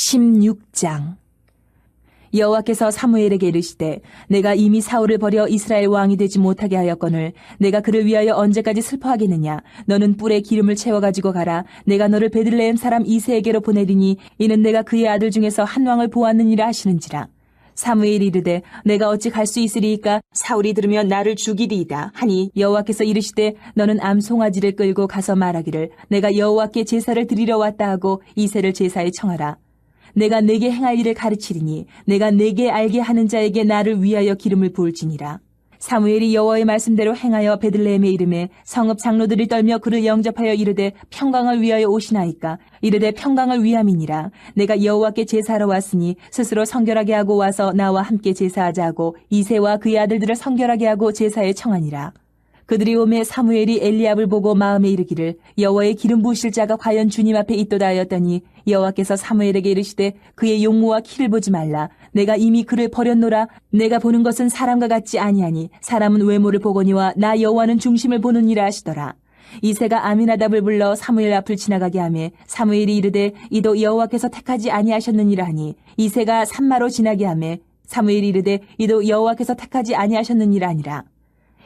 16장. 여호와께서 사무엘에게 이르시되 내가 이미 사울을 버려 이스라엘 왕이 되지 못하게 하였거늘 내가 그를 위하여 언제까지 슬퍼하겠느냐. 너는 뿔에 기름을 채워가지고 가라. 내가 너를 베들레헴 사람 이새에게로 보내리니 이는 내가 그의 아들 중에서 한 왕을 보았느니라 하시는지라. 사무엘이 이르되 내가 어찌 갈 수 있으리이까. 사울이 들으면 나를 죽이리이다 하니 여호와께서 이르시되 너는 암송아지를 끌고 가서 말하기를 내가 여호와께 제사를 드리러 왔다 하고 이새를 제사에 청하라. 내가 내게 행할 일을 가르치리니 내가 내게 알게 하는 자에게 나를 위하여 기름을 부을지니라. 사무엘이 여호와의 말씀대로 행하여 베들레헴에 이르매 성읍 장로들이 떨며 그를 영접하여 이르되 평강을 위하여 오시나이까. 이르되 평강을 위함이니라. 내가 여호와께 제사하러 왔으니 스스로 성결하게 하고 와서 나와 함께 제사하자 하고 이새와 그의 아들들을 성결하게 하고 제사에 청하니라. 그들이 오매 사무엘이 엘리압을 보고 마음에 이르기를 여호와의 기름 부으실 자가 과연 주님 앞에 있도다 하였더니 여호와께서 사무엘에게 이르시되 그의 용모와 키를 보지 말라. 내가 이미 그를 버렸노라. 내가 보는 것은 사람과 같지 아니하니 사람은 외모를 보거니와 나 여호와는 중심을 보느니라 하시더라. 이새가 아미나답을 불러 사무엘 앞을 지나가게 하매 사무엘이 이르되 이도 여호와께서 택하지 아니하셨느니라 하니 이새가 산마로 지나게 하매 사무엘이 이르되 이도 여호와께서 택하지 아니하셨느니라 하니라.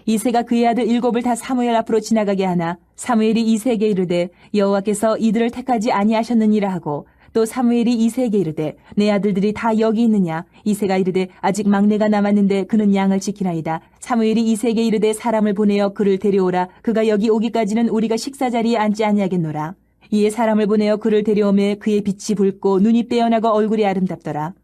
이새가 그의 아들 7을 다 사무엘 앞으로 지나가게 하나 사무엘이 이새에게 이르되 여호와께서 이들을 택하지 아니하셨느니라 하고 또 사무엘이 이새에게 이르되 내 아들들이 다 여기 있느냐. 이새가 이르되 아직 막내가 남았는데 그는 양을 지키나이다. 사무엘이 이새에게 이르되 사람을 보내어 그를 데려오라. 그가 여기 오기까지는 우리가 식사 자리에 앉지 아니하겠노라. 이에 사람을 보내어 그를 데려오매 그의 빛이 붉고 눈이 빼어나고 얼굴이 아름답더라.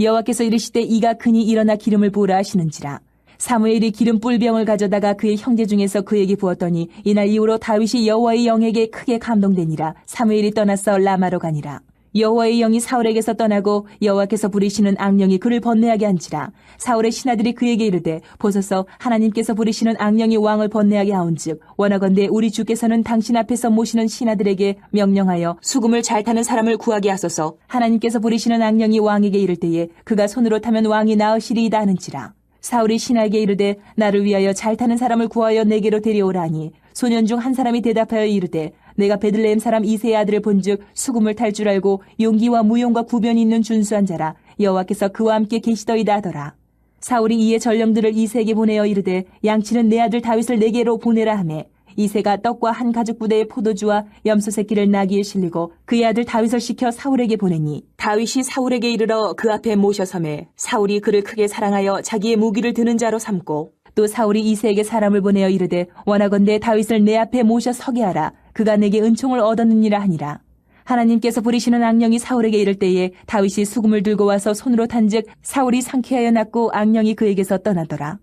여호와께서 이르시되 이가 크니 일어나 기름을 부으라 하시는지라. 사무엘이 기름 뿔병을 가져다가 그의 형제 중에서 그에게 부었더니 이날 이후로 다윗이 여호와의 영에게 크게 감동되니라. 사무엘이 떠나서 라마로 가니라. 여호와의 영이 사울에게서 떠나고 여호와께서 부리시는 악령이 그를 번뇌하게 한지라. 사울의 신하들이 그에게 이르되 보소서 하나님께서 부리시는 악령이 왕을 번뇌하게 하온즉 원하건대 우리 주께서는 당신 앞에서 모시는 신하들에게 명령하여 수금을 잘 타는 사람을 구하게 하소서. 하나님께서 부리시는 악령이 왕에게 이를 때에 그가 손으로 타면 왕이 나으시리이다 하는지라. 사울이 신하에게 이르되 나를 위하여 잘 타는 사람을 구하여 내게로 데려오라 하니 소년 중 한 사람이 대답하여 이르되 내가 베들레헴 사람 이새의 아들을 본즉 수금을 탈 줄 알고 용기와 무용과 구변이 있는 준수한 자라. 여호와께서 그와 함께 계시더이다 하더라. 사울이 이에 전령들을 이새에게 보내어 이르되 양치는 내 아들 다윗을 내게로 보내라 하매 이새가 떡과 한 가죽 부대의 포도주와 염소 새끼를 나귀에 실리고 그의 아들 다윗을 시켜 사울에게 보내니 다윗이 사울에게 이르러 그 앞에 모셔서매 사울이 그를 크게 사랑하여 자기의 무기를 드는 자로 삼고 또 사울이 이새에게 사람을 보내어 이르되 원하건대 다윗을 내 앞에 모셔 서게 하라. 그가 내게 은총을 얻었느니라 하니라. 하나님께서 부리시는 악령이 사울에게 이를 때에 다윗이 수금을 들고 와서 손으로 탄즉 사울이 상쾌하여 났고 악령이 그에게서 떠나더라.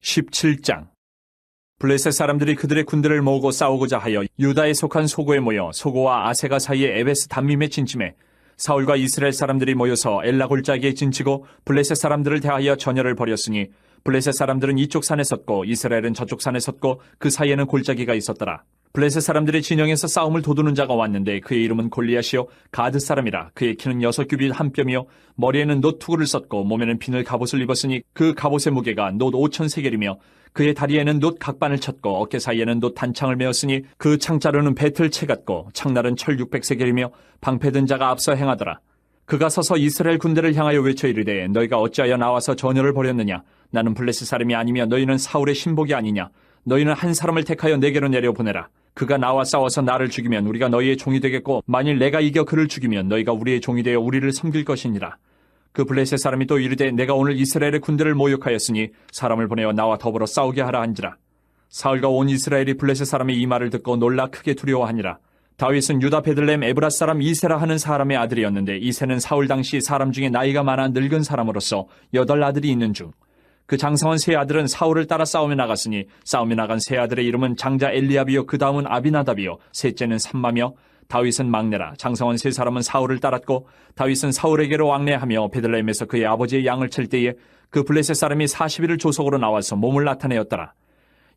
17장. 블레셋 사람들이 그들의 군대를 모으고 싸우고자 하여 유다에 속한 소고에 모여 소고와 아세가 사이에 에베스 담밈에 진침해 사울과 이스라엘 사람들이 모여서 엘라 골짜기에 진치고 블레셋 사람들을 대하여 전열을 벌였으니 블레셋 사람들은 이쪽 산에 섰고 이스라엘은 저쪽 산에 섰고 그 사이에는 골짜기가 있었더라. 블레셋 사람들의 진영에서 싸움을 도두는 자가 왔는데 그의 이름은 골리앗이요 가드 사람이라. 그의 키는 6규빗 한 뼘이요 머리에는 놋 투구를 썼고 몸에는 비늘 갑옷을 입었으니 그 갑옷의 무게가 놋 5,000세겔이며 그의 다리에는 놋 각반을 쳤고 어깨 사이에는 놋 단창을 메었으니 그 창자루는 배틀채 같고 창날은 철 600세겔이며 방패든 자가 앞서 행하더라. 그가 서서 이스라엘 군대를 향하여 외쳐 이르되 너희가 어찌하여 나와서 전열을 벌였느냐. 나는 블레셋 사람이 아니며 너희는 사울의 신복이 아니냐. 너희는 한 사람을 택하여 내게로 내려보내라. 그가 나와 싸워서 나를 죽이면 우리가 너희의 종이 되겠고 만일 내가 이겨 그를 죽이면 너희가 우리의 종이 되어 우리를 섬길 것이니라. 그 블레셋 사람이 또 이르되 내가 오늘 이스라엘의 군대를 모욕하였으니 사람을 보내어 나와 더불어 싸우게 하라 한지라. 사울과 온 이스라엘이 블레셋 사람의 이 말을 듣고 놀라 크게 두려워하니라. 다윗은 유다 베들레헴 에브랏 사람 이새라 하는 사람의 아들이었는데 이새는 사울 당시 사람 중에 나이가 많아 늙은 사람으로서 8 아들이 있는 중 그 장성한 세 아들은 사울을 따라 싸움에 나갔으니 싸움에 나간 세 아들의 이름은 장자 엘리압이요 그 다음은 아비나답이요 셋째는 삼마며 다윗은 막내라. 장성한 세 사람은 사울을 따랐고 다윗은 사울에게로 왕래하며 베들레헴에서 그의 아버지의 양을 칠 때에 그 블레셋 사람이 40일을 조속으로 나와서 몸을 나타내었더라.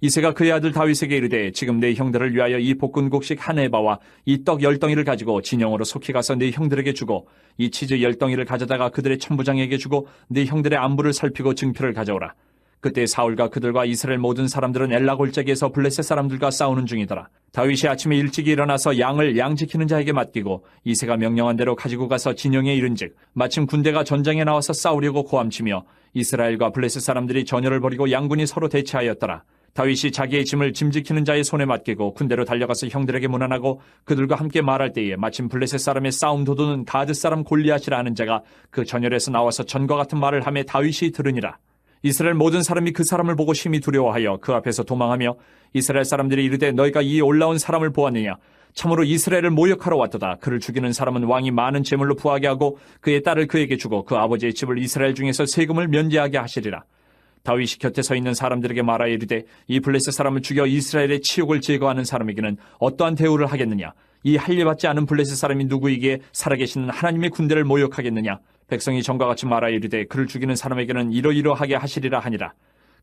이새가 그의 아들 다윗에게 이르되 지금 내 형들을 위하여 이 볶은곡식 한 에바와 이 떡 10덩이를 가지고 진영으로 속히 가서 네 형들에게 주고 이 치즈 10덩이를 가져다가 그들의 천부장에게 주고 네 형들의 안부를 살피고 증표를 가져오라. 그때 사울과 그들과 이스라엘 모든 사람들은 엘라 골짜기에서 블레셋 사람들과 싸우는 중이더라. 다윗이 아침에 일찍 일어나서 양을 양 지키는 자에게 맡기고 이새가 명령한 대로 가지고 가서 진영에 이른즉 마침 군대가 전장에 나와서 싸우려고 고함치며 이스라엘과 블레셋 사람들이 전열을 벌이고 양군이 서로 대치하였더라. 다윗이 자기의 짐을 짐 지키는 자의 손에 맡기고 군대로 달려가서 형들에게 문안하고 그들과 함께 말할 때에 마침 블레셋 사람의 싸움 도두는 가드 사람 골리앗이라 하는 자가 그 전열에서 나와서 전과 같은 말을 하며 다윗이 들으니라. 이스라엘 모든 사람이 그 사람을 보고 심히 두려워하여 그 앞에서 도망하며 이스라엘 사람들이 이르되 너희가 이 올라온 사람을 보았느냐? 참으로 이스라엘을 모욕하러 왔도다. 그를 죽이는 사람은 왕이 많은 재물로 부하게 하고 그의 딸을 그에게 주고 그 아버지의 집을 이스라엘 중에서 세금을 면제하게 하시리라. 다윗이 곁에 서 있는 사람들에게 말하여 이르되 이 블레셋 사람을 죽여 이스라엘의 치욕을 제거하는 사람에게는 어떠한 대우를 하겠느냐? 이 할례받지 않은 블레셋 사람이 누구이기에 살아계시는 하나님의 군대를 모욕하겠느냐? 백성이 전과 같이 말하여 이르되 그를 죽이는 사람에게는 이러이러하게 하시리라 하니라.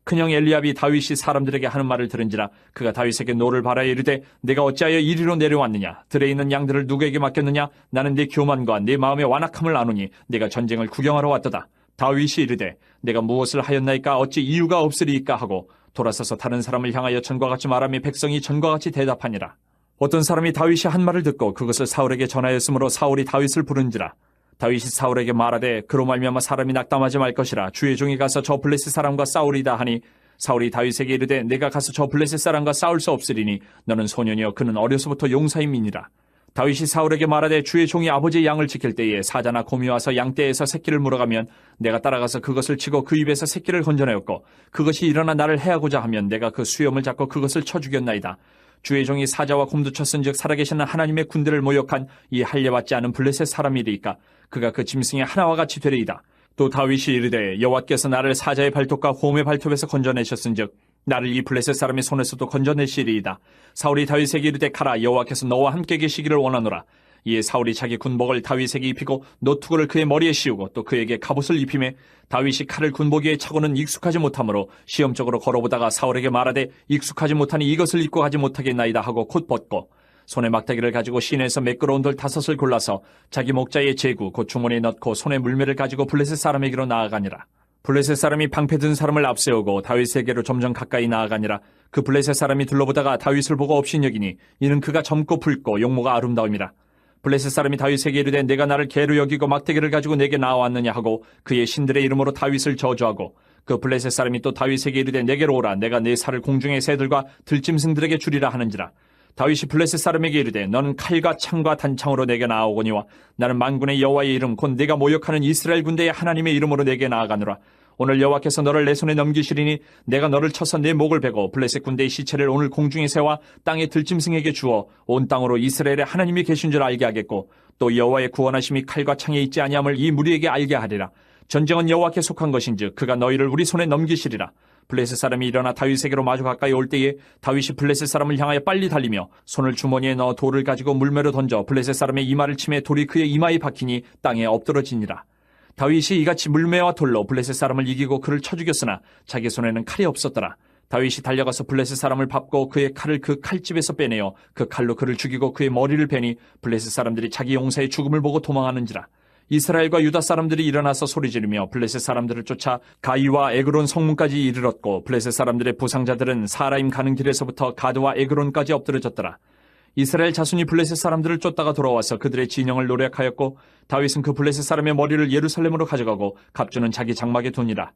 큰형 엘리압이 다윗이 사람들에게 하는 말을 들은지라 그가 다윗에게 노를 바라여 이르되 내가 어찌하여 이리로 내려왔느냐? 들에 있는 양들을 누구에게 맡겼느냐? 나는 네 교만과 네 마음의 완악함을 아노니 내가 전쟁을 구경하러 왔도다. 다윗이 이르되 내가 무엇을 하였나이까? 어찌 이유가 없으리이까? 하고 돌아서서 다른 사람을 향하여 전과 같이 말하며 백성이 전과 같이 대답하니라. 어떤 사람이 다윗이 한 말을 듣고 그것을 사울에게 전하였으므로 사울이 다윗을 부른지라. 다윗이 사울에게 말하되 그로 말미암아 사람이 낙담하지 말 것이라. 주의 종이 가서 저 블레셋 사람과 싸우리다 하니 사울이 다윗에게 이르되 내가 가서 저 블레셋 사람과 싸울 수 없으리니 너는 소년이여 그는 어려서부터 용사임이니라. 다윗이 사울에게 말하되 주의 종이 아버지의 양을 지킬 때에 사자나 곰이 와서 양떼에서 새끼를 물어가면 내가 따라가서 그것을 치고 그 입에서 새끼를 건져내었고 그것이 일어나 나를 해하고자 하면 내가 그 수염을 잡고 그것을 쳐 죽였나이다. 주의 종이 사자와 곰도 쳤은즉 살아계시는 하나님의 군대를 모욕한 이 할례받지 않은 블레셋 사람이리이까 그가 그 짐승의 하나와 같이 되리이다. 또 다윗이 이르되 여호와께서 나를 사자의 발톱과 곰의 발톱에서 건져내셨은즉 나를 이 블레셋 사람의 손에서도 건져내시리이다. 사울이 다윗에게 이르되 가라 여호와께서 너와 함께 계시기를 원하노라. 이에 사울이 자기 군복을 다윗에게 입히고 노투구를 그의 머리에 씌우고 또 그에게 갑옷을 입히매 다윗이 칼을 군복에 차고는 익숙하지 못하므로 시험적으로 걸어보다가 사울에게 말하되 익숙하지 못하니 이것을 입고 가지 못하겠나이다 하고 곧 벗고 손에 막대기를 가지고 시내에서 매끄러운 돌 5을 골라서 자기 목자의 제구 곧 주머니에 넣고 손에 물매를 가지고 블레셋 사람에게로 나아가니라. 블레셋 사람이 방패 든 사람을 앞세우고 다윗에게로 점점 가까이 나아가니라. 그 블레셋 사람이 둘러보다가 다윗을 보고 업신여기니 이는 그가 젊고 붉고 용모가 아름다움이라. 블레셋 사람이 다윗에게 이르되 내가 나를 개로 여기고 막대기를 가지고 내게 나와왔느냐 하고 그의 신들의 이름으로 다윗을 저주하고 그 블레셋 사람이 또 다윗에게 이르되 내게로 오라 내가 내 살을 공중의 새들과 들짐승들에게 주리라 하는지라. 다윗이 블레셋 사람에게 이르되 너는 칼과 창과 단창으로 내게 나아오거니와 나는 만군의 여호와의 이름 곧 내가 모욕하는 이스라엘 군대의 하나님의 이름으로 내게 나아가노라. 오늘 여호와께서 너를 내 손에 넘기시리니 내가 너를 쳐서 내 목을 베고 블레셋 군대의 시체를 오늘 공중에 세워 땅의 들짐승에게 주어 온 땅으로 이스라엘의 하나님이 계신 줄 알게 하겠고 또 여호와의 구원하심이 칼과 창에 있지 아니함을 이 무리에게 알게 하리라. 전쟁은 여호와께 속한 것인즉 그가 너희를 우리 손에 넘기시리라. 블레셋 사람이 일어나 다윗에게로 마주 가까이 올 때에 다윗이 블레셋 사람을 향하여 빨리 달리며 손을 주머니에 넣어 돌을 가지고 물매로 던져 블레셋 사람의 이마를 치매 돌이 그의 이마에 박히니 땅에 엎드러지니라. 다윗이 이같이 물매와 돌로 블레셋 사람을 이기고 그를 쳐 죽였으나 자기 손에는 칼이 없었더라. 다윗이 달려가서 블레셋 사람을 밟고 그의 칼을 그 칼집에서 빼내어 그 칼로 그를 죽이고 그의 머리를 베니 블레셋 사람들이 자기 용사의 죽음을 보고 도망하는지라. 이스라엘과 유다 사람들이 일어나서 소리지르며 블레셋 사람들을 쫓아 가이와 에그론 성문까지 이르렀고 블레셋 사람들의 부상자들은 사라임 가는 길에서부터 가드와 에그론까지 엎드러졌더라. 이스라엘 자손이 블레셋 사람들을 쫓다가 돌아와서 그들의 진영을 노력하였고 다윗은 그 블레셋 사람의 머리를 예루살렘으로 가져가고 갑주는 자기 장막에 두니라.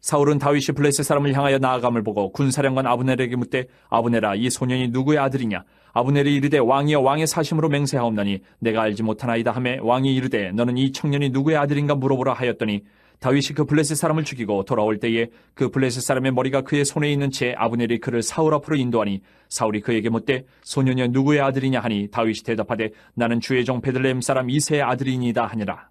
사울은 다윗이 블레셋 사람을 향하여 나아감을 보고 군사령관 아브넬에게 묻되 아브넬아 이 소년이 누구의 아들이냐? 아브넬이 이르되 왕이여 왕의 사심으로 맹세하옵나니 내가 알지 못하나이다 하매 왕이 이르되 너는 이 청년이 누구의 아들인가 물어보라 하였더니 다윗이 그 블레셋 사람을 죽이고 돌아올 때에 그 블레셋 사람의 머리가 그의 손에 있는 채 아브넬이 그를 사울 앞으로 인도하니 사울이 그에게 묻되 소년이 누구의 아들이냐 하니 다윗이 대답하되 나는 주의 종 베들레헴 사람 이새의 아들이니이다 하니라.